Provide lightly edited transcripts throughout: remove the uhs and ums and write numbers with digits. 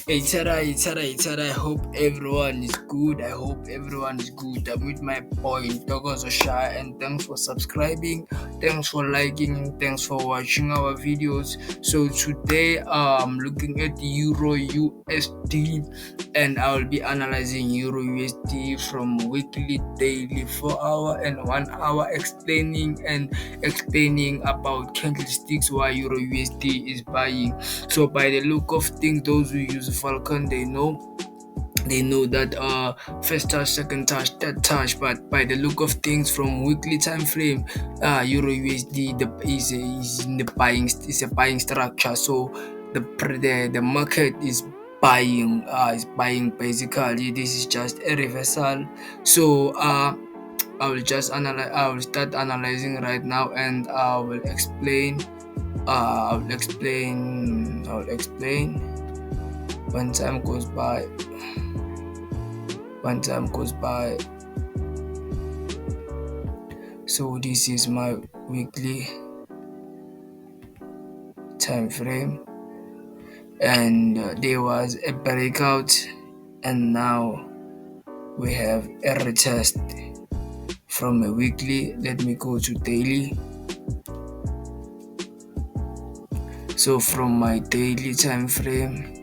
I hope everyone is good. I'm with my boy Shaya, and thanks for subscribing, thanks for liking, thanks for watching our videos. So today I'm looking at Euro USD, and I'll be analyzing Euro USD from weekly, daily, 4 hour and 1 hour, explaining about candlesticks, why Euro USD is buying. So by the look of things, those who use Falcon, they know that first touch, second touch, third touch. But by the look of things from weekly time frame, Euro USD is in the buying, is a buying structure. So the market is buying basically. This is just a reversal. So I will start analyzing right now, and I will explain when time goes by. So this is my weekly time frame, and there was a breakout, and now we have a retest from a weekly. Let me go to daily. So from my daily time frame,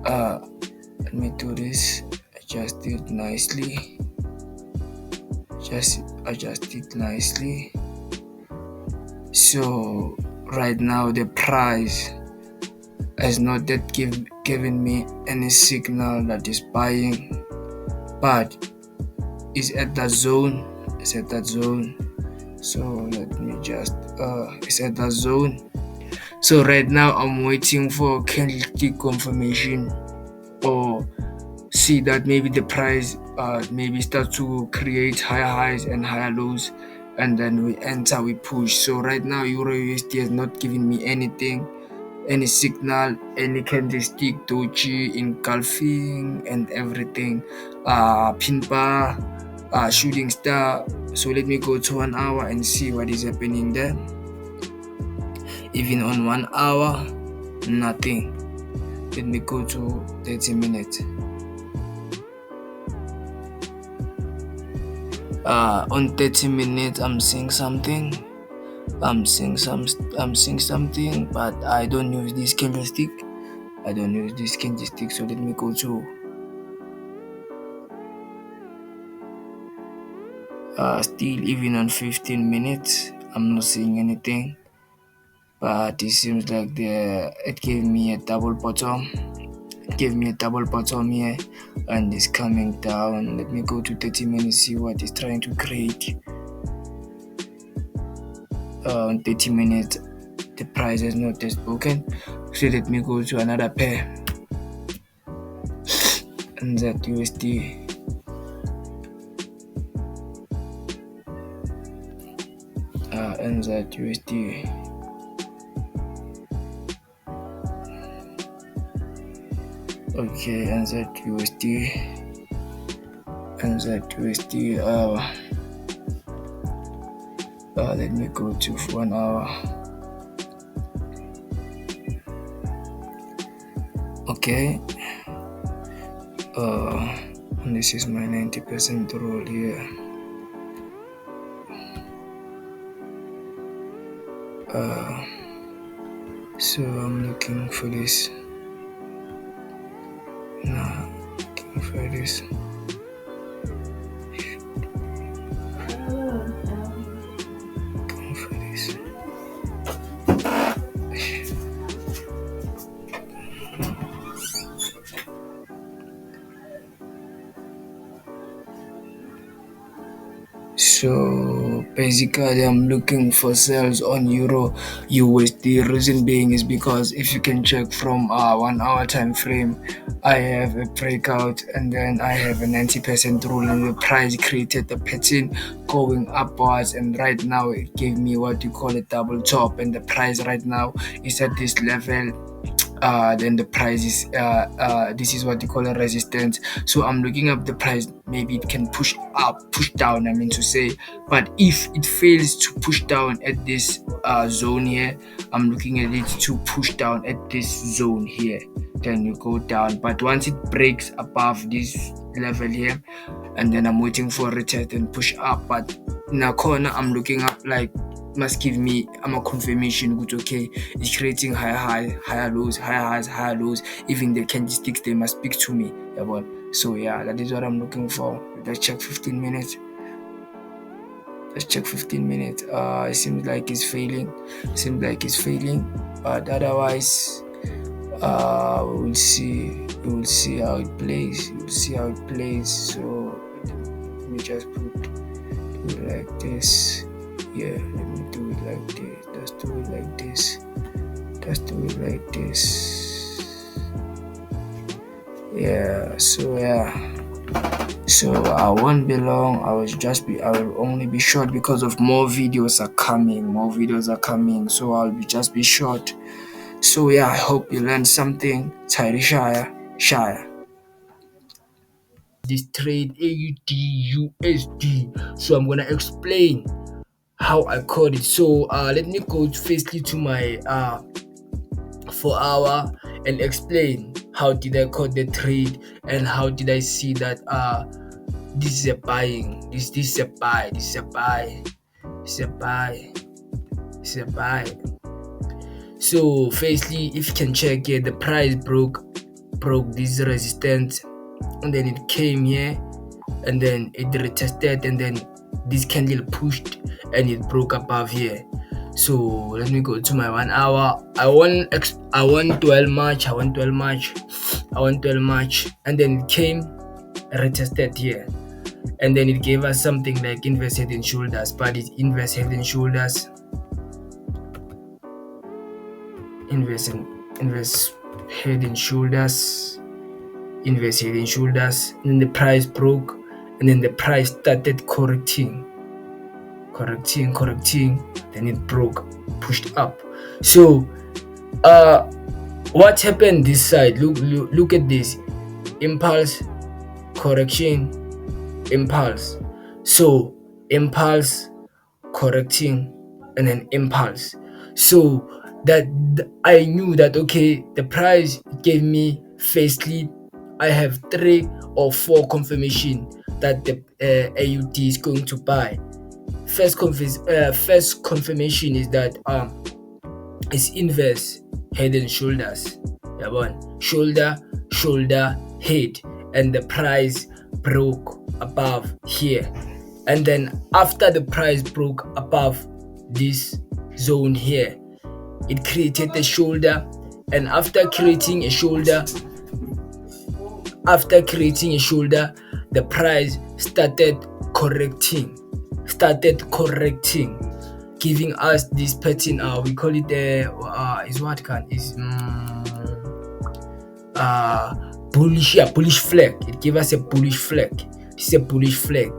let me do this. Adjust it nicely. Just adjust it nicely. So right now the price has not yet given me any signal that is buying, but it's at that zone. So let me just it's at that zone. So right now I'm waiting for candlestick confirmation, or see that maybe the price maybe start to create higher highs and higher lows, and then we push. So right now Euro USD has not given me anything, any signal, any candlestick, doji, engulfing and everything, pin bar, shooting star. So let me go to 1 hour and see what is happening there. Even on 1 hour, nothing. Let me go to 30 minutes. On 30 minutes I'm seeing something, but I don't use this candlestick. So let me go to still. Even on 15 minutes I'm not seeing anything, but it seems like it gave me a double bottom. Here, and it's coming down. Let me go to 30 minutes, see what it's trying to create. On 30 minutes the price has not yet spoken, so let me go to another pair, NZUSD. NZUSD. Okay, NZUSD. Let me go to 1 hour. Okay. And this is my 90% rule here. So I'm looking for this. Looking for this. So basically I'm looking for sales on Euro USD. Reason being is because if you can check from 1 hour time frame, I have a breakout, and then I have a 90% rule, and the price created a pattern going upwards, and right now it gave me what you call a double top, and the price right now is at this level. Then the price is this is what you call a resistance. So I'm looking up the price, maybe it can push down, I mean to say. But if it fails to push down at this zone here, I'm looking at it to push down at this zone here. then you go down. But once it breaks above this level here, and then I'm waiting for a retest and push up. But in a corner, I'm looking up like must give me a confirmation good okay, it's creating higher highs, higher lows, higher highs, higher lows. Even the candlesticks, they must speak to me. So yeah, that is what I'm looking for. Let's check 15 minutes. Let's check 15 minutes. It seems like it's failing. But otherwise, we will see. We will see how it plays. So let me just do it like this. Yeah, let me do it like this. Let's do it like this. Yeah. So I won't be long. I will only be short because of more videos are coming. So I'll just be short. So yeah, I hope you learned something. Shaya. This trade AUD So I'm gonna explain how I caught it. So let me go firstly to my 4 hour and explain how did I caught the trade and how did I see that this is a buying, this is a buy, So firstly, if you can check here, the price broke this resistance, and then it came here, and then it retested, and then this candle pushed and it broke above here. So let me go to my 1 hour. I want 12 March, and then it came retested here, and then it gave us something like inverse head and shoulders, but it's inverse head and shoulders, inverse head and shoulders, and then the price broke, and then the price started correcting, then it broke, pushed up. So what happened this side? Look at this: impulse, correction, impulse. So impulse, correcting, and then impulse. So that I knew that okay, the price gave me firstly, I have 3 or 4 confirmation that the AUD is going to buy. First confirmation is that it's inverse head and shoulders. Shoulder, head, and the price broke above here. And then after the price broke above this zone here, it created a shoulder, and after creating a shoulder, the price started correcting, giving us this pattern. We call it bullish flag. It gave us a bullish flag. This is a bullish flag.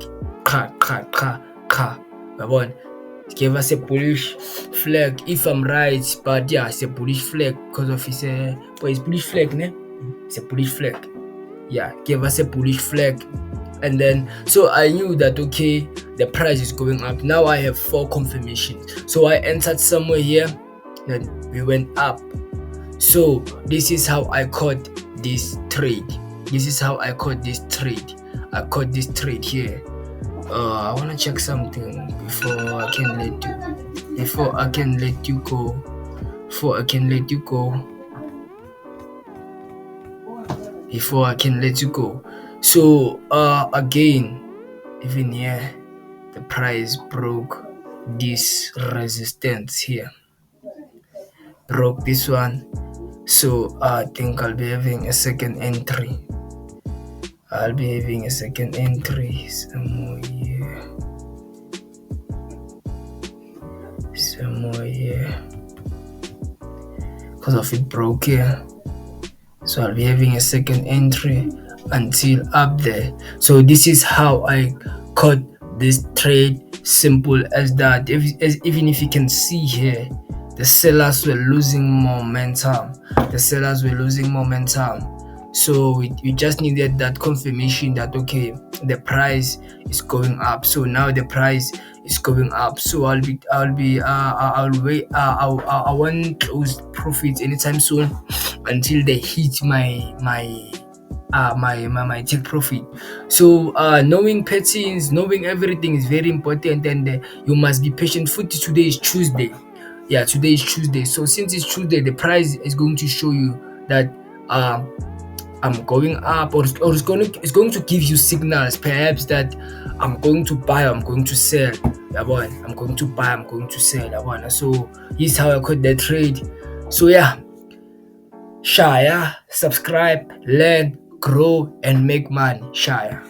It gave us a bullish flag, if I'm right, but yeah, it's a bullish flag because of it's bullish flag, ne? It's a bullish flag. Yeah, gave us a bullish flag, and then so I knew that okay, the price is going up. Now I have 4 confirmations. So I entered somewhere here, then we went up. So this is how I caught this trade. I caught this trade here. I wanna check something before I can let you go. So again, even here, the price broke this resistance here. Broke this one. So I think I'll be having a second entry. Somewhere here. Because of it broke here. So I'll be having a second entry until up there. So this is how I caught this trade. Simple as that. Even if you can see here, the sellers were losing momentum. So you just needed that confirmation that okay, the price is going up. So now the price is going up. So I'll wait. I won't close profits anytime soon until they hit my take profit. So knowing patterns, knowing everything is very important, and you must be patient. Today is Tuesday. Yeah, today is Tuesday. So since it's Tuesday, the price is going to show you that um I'm going up, or it's going to give you signals perhaps that I'm going to buy, I'm going to sell. Yabona, I'm going to buy, I'm going to sell. Yabona. So here's how I caught that trade. So yeah, Shaya, subscribe, learn, grow, and make money. Shaya.